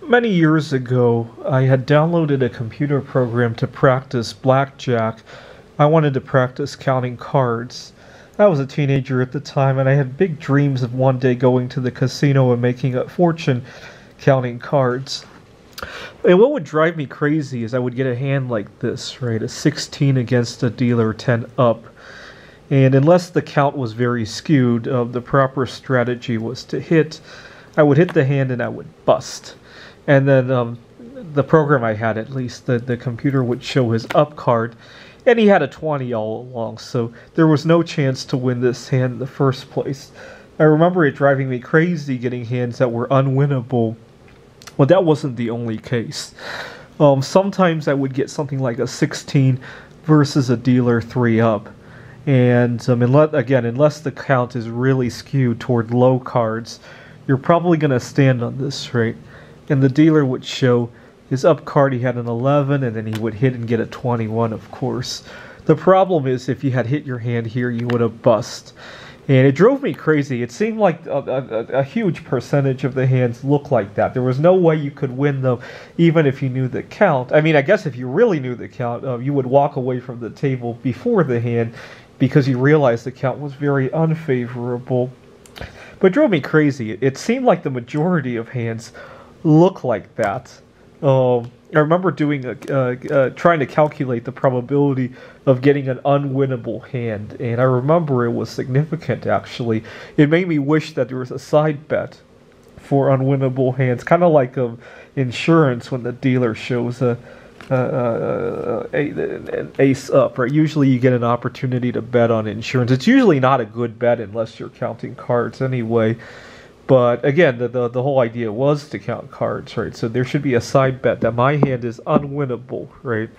Many years ago, I had downloaded a computer program to practice blackjack. I wanted to practice counting cards. I was a teenager at the time, and I had big dreams of one day going to the casino and making a fortune counting cards. And what would drive me crazy is I would get a hand like this, right? A 16 against a dealer 10 up. And unless the count was very skewed, the proper strategy was to hit. I would hit the hand and I would bust. And then the program I had, at least, the computer would show his up card. And he had a 20 all along, so there was no chance to win this hand in the first place. I remember it driving me crazy getting hands that were unwinnable. Well, that wasn't the only case. Sometimes I would get something like a 16 versus a dealer 3 up. And unless the count is really skewed toward low cards, you're probably going to stand on this, right? And the dealer would show his up card, he had an 11, and then he would hit and get a 21, of course. The problem is if you had hit your hand here, you would have bust. And it drove me crazy. It seemed like a huge percentage of the hands looked like that. There was no way you could win them, even if you knew the count. I mean, I guess if you really knew the count, you would walk away from the table before the hand because you realized the count was very unfavorable. But it drove me crazy. It seemed like the majority of hands look like that. I remember trying to calculate the probability of getting an unwinnable hand, and I remember it was significant, actually. It made me wish that there was a side bet for unwinnable hands, kind of like insurance when the dealer shows an ace up, right? Usually you get an opportunity to bet on insurance. It's usually not a good bet unless you're counting cards anyway. But again, the whole idea was to count cards, right? So there should be a side bet that my hand is unwinnable, right?